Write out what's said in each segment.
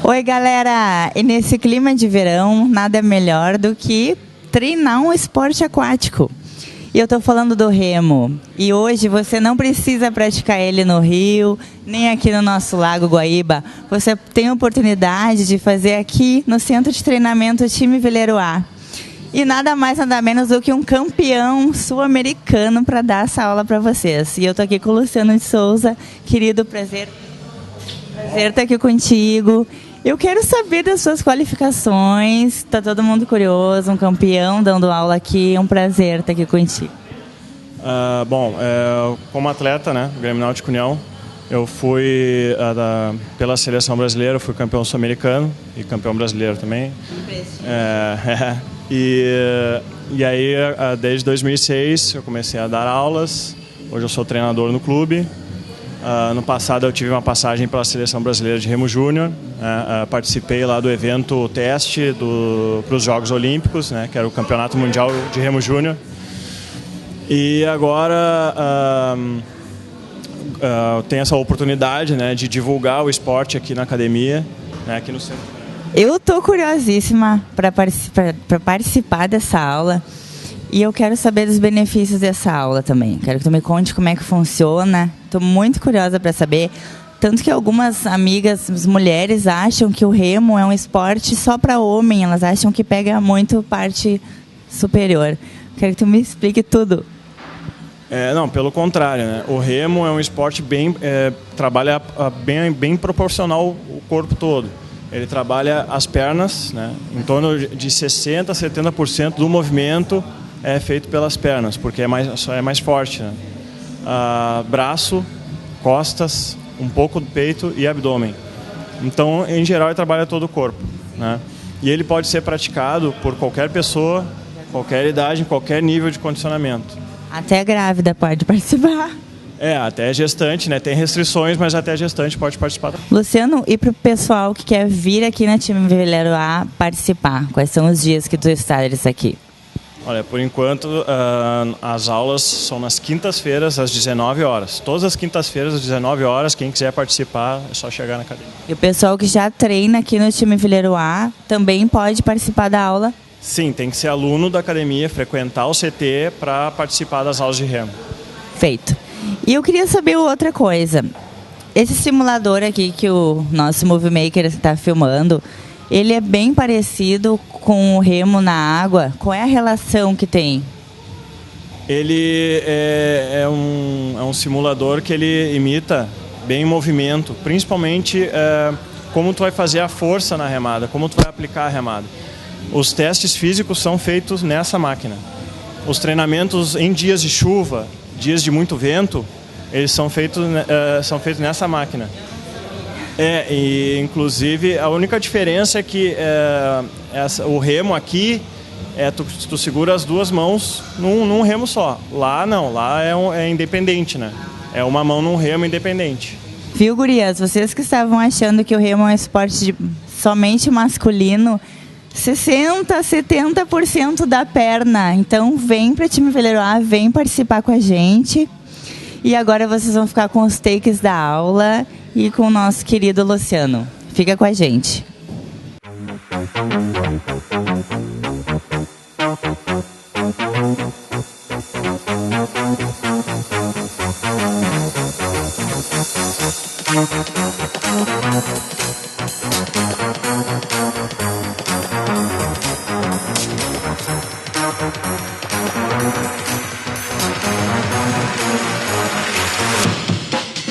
Oi, galera! E nesse clima de verão, nada melhor do que treinar um esporte aquático. E eu estou falando do remo. E hoje você não precisa praticar ele no rio, nem aqui no nosso Lago Guaíba. Você tem a oportunidade de fazer aqui no Centro de Treinamento Time Veleiro A. E nada mais, nada menos do que um campeão sul-americano para dar essa aula para vocês. E eu estou aqui com o Luciano de Souza. Querido, prazer estar aqui contigo. Eu quero saber das suas qualificações. Está todo mundo curioso, um campeão dando aula aqui. É um prazer estar aqui contigo. Como atleta, né, Grêmio Náutico União, eu fui pela seleção brasileira, eu fui campeão sul-americano e campeão brasileiro também. E aí, desde 2006, eu comecei a dar aulas. Hoje eu sou treinador no clube. No passado eu tive uma passagem pela Seleção Brasileira de Remo Júnior, participei lá do evento teste para os Jogos Olímpicos, né, que era o Campeonato Mundial de Remo Júnior. E agora eu tenho essa oportunidade, né, de divulgar o esporte aqui na academia, né, aqui no centro. Eu estou curiosíssima para participar dessa aula. E eu quero saber dos benefícios dessa aula também. Quero que tu me conte como é que funciona. Estou muito curiosa para saber. Tanto que algumas amigas, as mulheres, acham que o remo é um esporte só para homem. Elas acham que pega muito parte superior. Quero que tu me explique tudo. Não, pelo contrário, né? O remo é um esporte trabalha bem proporcional o corpo todo. Ele trabalha as pernas, né? Em torno de 60% a 70% do movimento é feito pelas pernas, porque é mais forte, né? Braço, costas, um pouco do peito e abdômen. Então, em geral, ele trabalha todo o corpo, né? E ele pode ser praticado por qualquer pessoa, qualquer idade, em qualquer nível de condicionamento. Até grávida pode participar. Até gestante, né? Tem restrições, mas até gestante pode participar. Luciano, e para o pessoal que quer vir aqui na Time Veleiro A participar, quais são os dias que tu estares aqui? Olha, por enquanto, as aulas são nas quintas-feiras, às 19 horas. Todas as quintas-feiras, às 19 horas, quem quiser participar, é só chegar na academia. E o pessoal que já treina aqui no Time Veleiro A também pode participar da aula? Sim, tem que ser aluno da academia, frequentar o CT para participar das aulas de remo. Feito. E eu queria saber outra coisa. Esse simulador aqui que o nosso Movie Maker está filmando, ele é bem parecido com o remo na água. Qual é a relação que tem? Ele é um simulador que ele imita bem movimento, principalmente como tu vai fazer a força na remada, como tu vai aplicar a remada. Os testes físicos são feitos nessa máquina. Os treinamentos em dias de chuva, dias de muito vento, eles são feitos nessa máquina. E inclusive a única diferença é que o remo aqui tu segura as duas mãos num remo só. Lá não, lá é independente, né? É uma mão num remo independente. Viu, gurias? Vocês que estavam achando que o remo é um esporte somente masculino, 60%, 70% da perna. Então vem para o Time Veleiro A, vem participar com a gente. E agora vocês vão ficar com os takes da aula e com o nosso querido Luciano. Fica com a gente.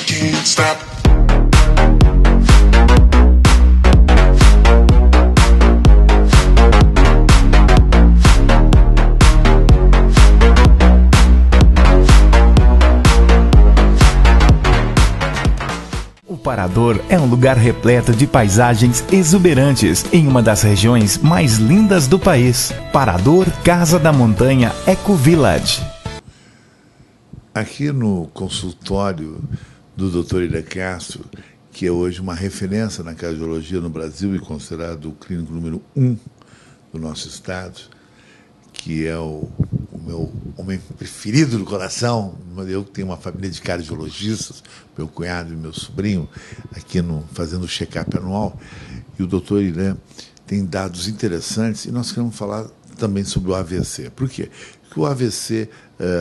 Can't stop. O Parador é um lugar repleto de paisagens exuberantes em uma das regiões mais lindas do país. Parador Casa da Montanha Eco Village. Aqui no consultório do Dr. Ira Castro, que é hoje uma referência na cardiologia no Brasil e considerado o clínico número 1 do nosso estado, que é o meu homem preferido do coração. Eu tenho uma família de cardiologistas, meu cunhado e meu sobrinho, aqui fazendo o check-up anual. E o doutor Irã tem dados interessantes e nós queremos falar também sobre o AVC. Por quê? Porque o AVC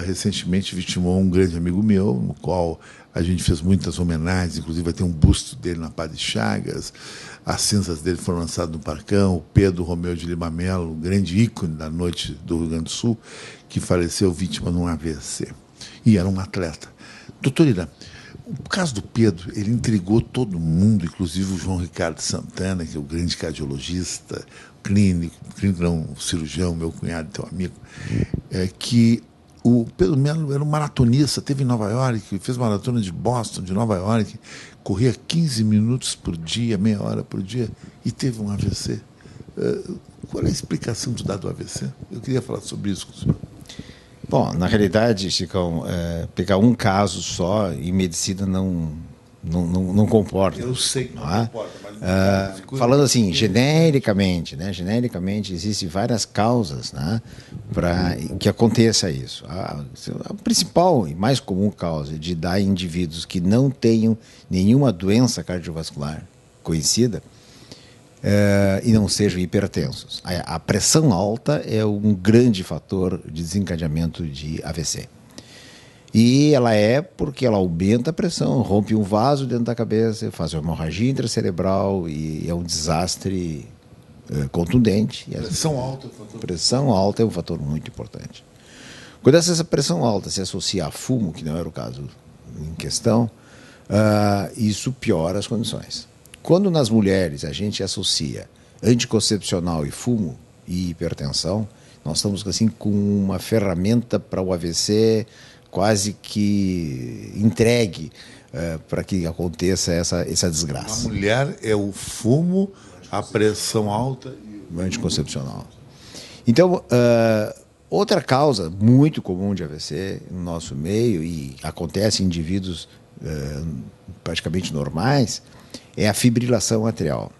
recentemente vitimou um grande amigo meu, no qual a gente fez muitas homenagens, inclusive vai ter um busto dele na Padre Chagas, as cinzas dele foram lançadas no Parcão, o Pedro Romeu de Lima Melo, um grande ícone da noite do Rio Grande do Sul, que faleceu vítima de um AVC. E era um atleta. Doutor Irã, o caso do Pedro, ele intrigou todo mundo, inclusive o João Ricardo Santana, que é o grande cardiologista, clínico não, cirurgião, meu cunhado, teu amigo, que o Pedro Melo era um maratonista, esteve em Nova York, fez maratona de Boston, de Nova York, corria 15 minutos por dia, meia hora por dia, e teve um AVC. Qual é a explicação do dado do AVC? Eu queria falar sobre isso com o senhor. Bom, na realidade, Chicão, pegar um caso só em medicina não comporta. Eu sei que não comporta, mas falando assim, genericamente, né? Genericamente, existem várias causas, né, para que aconteça isso. A principal e mais comum causa de dar em indivíduos que não tenham nenhuma doença cardiovascular conhecida e não sejam hipertensos. A pressão alta é um grande fator de desencadeamento de AVC. E ela porque ela aumenta a pressão, rompe um vaso dentro da cabeça, faz uma hemorragia intracerebral e é um desastre contundente. Pressão alta é um fator muito importante. Quando essa pressão alta se associa a fumo, que não era o caso em questão, isso piora as condições. Quando nas mulheres a gente associa anticoncepcional e fumo e hipertensão, nós estamos assim com uma ferramenta para o AVC quase que entregue para que aconteça essa desgraça. A mulher é o fumo, a pressão alta e o anticoncepcional. Então, outra causa muito comum de AVC no nosso meio, e acontece em indivíduos praticamente normais, é a fibrilação atrial.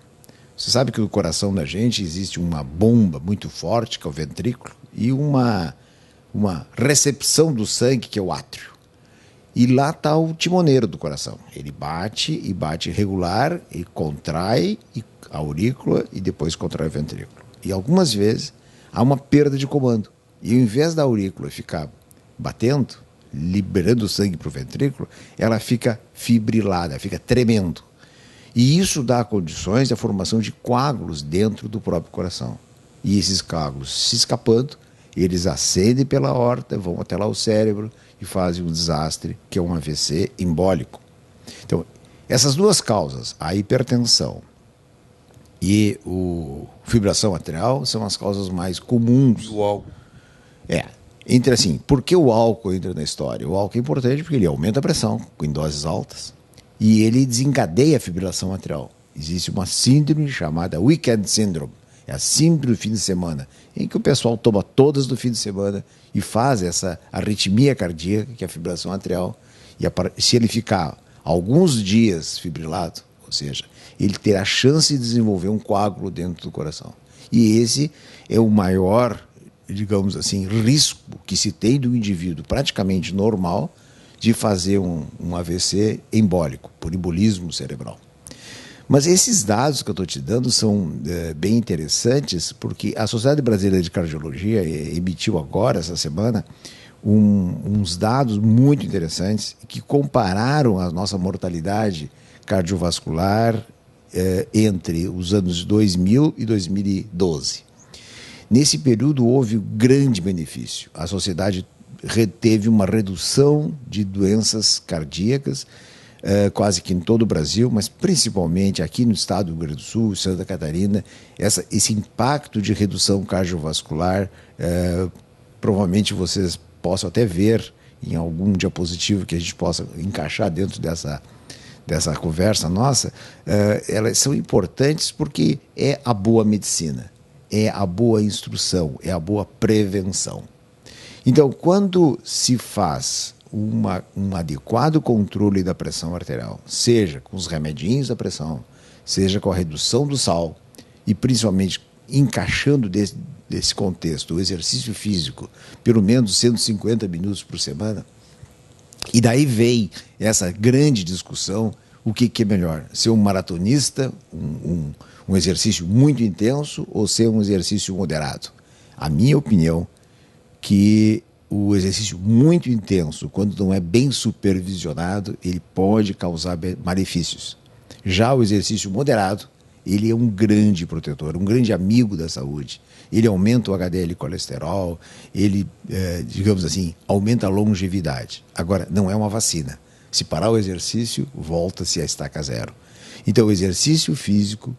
Você sabe que no coração da gente existe uma bomba muito forte, que é o ventrículo, e uma recepção do sangue, que é o átrio. E lá está o timoneiro do coração. Ele bate e bate regular, e contrai a aurícula e depois contrai o ventrículo. E algumas vezes há uma perda de comando. E ao invés da aurícula ficar batendo, liberando o sangue para o ventrículo, ela fica fibrilada, fica tremendo. E isso dá condições da formação de coágulos dentro do próprio coração. E esses coágulos se escapando, eles ascendem pela aorta, vão até lá o cérebro e fazem um desastre, que é um AVC embólico. Então, essas duas causas, a hipertensão e a fibrilação atrial, são as causas mais comuns. E o álcool? Entra assim, por que o álcool entra na história? O álcool é importante porque ele aumenta a pressão em doses altas e ele desencadeia a fibrilação atrial. Existe uma síndrome chamada Weekend Syndrome, é a síndrome do fim de semana, em que o pessoal toma todas do fim de semana e faz essa arritmia cardíaca, que é a fibrilação atrial, e se ele ficar alguns dias fibrilado, ou seja, ele terá a chance de desenvolver um coágulo dentro do coração. E esse é o maior, digamos assim, risco que se tem do indivíduo praticamente normal de fazer um AVC embólico, por embolismo cerebral. Mas esses dados que eu estou te dando são bem interessantes, porque a Sociedade Brasileira de Cardiologia emitiu agora, essa semana, uns dados muito interessantes que compararam a nossa mortalidade cardiovascular entre os anos 2000 e 2012. Nesse período houve um grande benefício. A sociedade teve uma redução de doenças cardíacas, quase que em todo o Brasil, mas principalmente aqui no estado do Rio Grande do Sul, Santa Catarina, esse impacto de redução cardiovascular, provavelmente vocês possam até ver em algum diapositivo que a gente possa encaixar dentro dessa conversa nossa, elas são importantes porque é a boa medicina, é a boa instrução, é a boa prevenção. Então, quando se faz um adequado controle da pressão arterial, seja com os remedinhos da pressão, seja com a redução do sal e principalmente encaixando desse contexto o exercício físico, pelo menos 150 minutos por semana, e daí vem essa grande discussão, o que é melhor, ser um maratonista, um exercício muito intenso ou ser um exercício moderado. A minha opinião que o exercício muito intenso, quando não é bem supervisionado, ele pode causar malefícios. Já o exercício moderado, ele é um grande protetor, um grande amigo da saúde. Ele aumenta o HDL colesterol, ele, digamos assim, aumenta a longevidade. Agora, não é uma vacina. Se parar o exercício, volta-se a estaca zero. Então, o exercício físico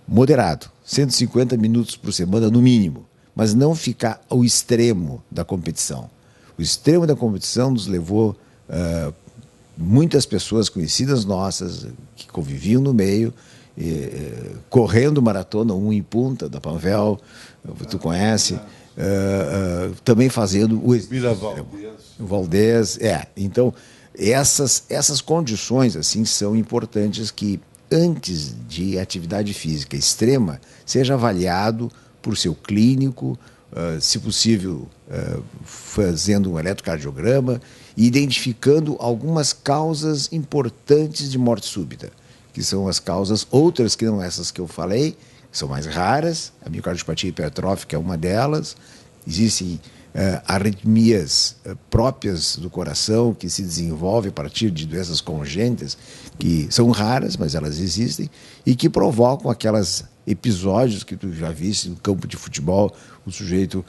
moderado, 150 minutos por semana no mínimo, mas não ficar ao extremo da competição. O extremo da competição nos levou muitas pessoas conhecidas nossas, que conviviam no meio, correndo maratona, um em Punta, da Panvel, tu conhece, também fazendo o Valdez. Então, essas condições assim são importantes que, antes de atividade física extrema, seja avaliado por seu clínico, se possível, fazendo um eletrocardiograma e identificando algumas causas importantes de morte súbita, que são as causas, outras que não essas que eu falei, que são mais raras. A miocardiopatia hipertrófica é uma delas. Existem arritmias próprias do coração que se desenvolvem a partir de doenças congênitas, que são raras, mas elas existem, e que provocam aquelas episódios que tu já viste no campo de futebol, o sujeito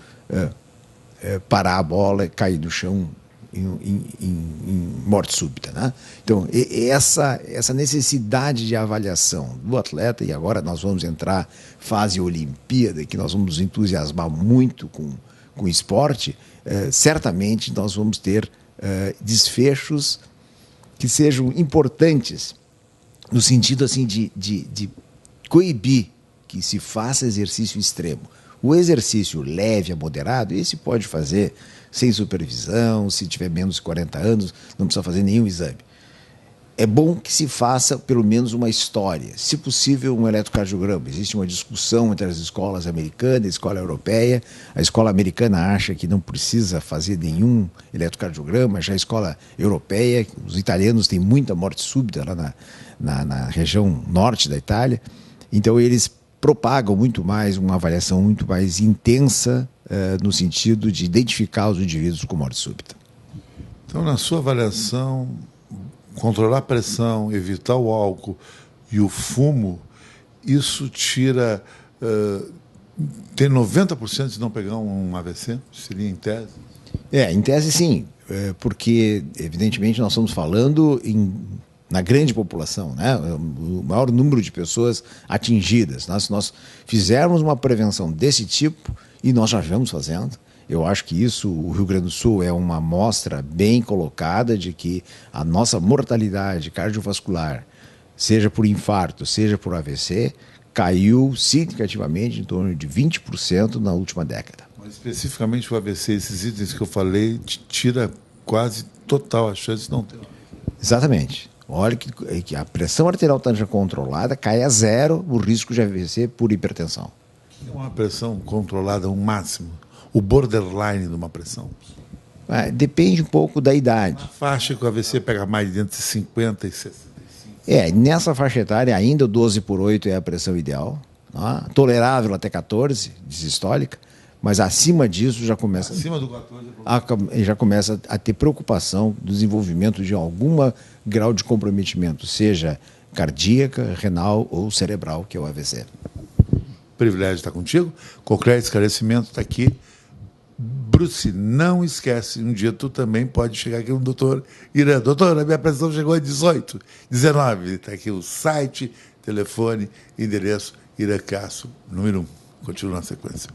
parar a bola e cair no chão em morte súbita, né? Então, essa necessidade de avaliação do atleta, e agora nós vamos entrar fase Olimpíada, que nós vamos nos entusiasmar muito com o esporte, certamente nós vamos ter desfechos que sejam importantes, no sentido assim de coibir que se faça exercício extremo. O exercício leve a moderado, esse pode fazer sem supervisão, se tiver menos de 40 anos, não precisa fazer nenhum exame. É bom que se faça pelo menos uma história, se possível um eletrocardiograma. Existe uma discussão entre as escolas americanas e a escola europeia. A escola americana acha que não precisa fazer nenhum eletrocardiograma, já a escola europeia, os italianos têm muita morte súbita lá na região norte da Itália, então eles propagam muito mais, uma avaliação muito mais intensa no sentido de identificar os indivíduos com morte súbita. Então, na sua avaliação, controlar a pressão, evitar o álcool e o fumo, isso tira... tem 90% de não pegar um AVC? Seria em tese? Em tese sim, porque evidentemente nós estamos falando na grande população, né? O maior número de pessoas atingidas. Se nós fizermos uma prevenção desse tipo, e nós já vamos fazendo, eu acho que isso, o Rio Grande do Sul é uma amostra bem colocada de que a nossa mortalidade cardiovascular, seja por infarto, seja por AVC, caiu significativamente em torno de 20% na última década. Mas especificamente o AVC, esses itens que eu falei, tira quase total a chance de não ter. Exatamente. Olha que a pressão arterial esteja controlada, cai a zero o risco de AVC por hipertensão. O que é uma pressão controlada ao máximo? O borderline de uma pressão? Depende um pouco da idade. A faixa que o AVC pega mais de entre 50 e 65. Nessa faixa etária ainda o 12/8 é a pressão ideal, tá? Tolerável até 14, sistólica, mas acima disso já começa... Acima do 14 já começa a ter preocupação do desenvolvimento de algum grau de comprometimento, seja cardíaca, renal ou cerebral, que é o AVC. Privilégio estar contigo. Qualquer esclarecimento está aqui. Bruce, não esquece, um dia tu também pode chegar aqui no doutor Irã. Doutor, a minha pressão chegou a 18, 19. Está aqui o site, telefone, endereço, Irã Castro, número 1. Continua na sequência.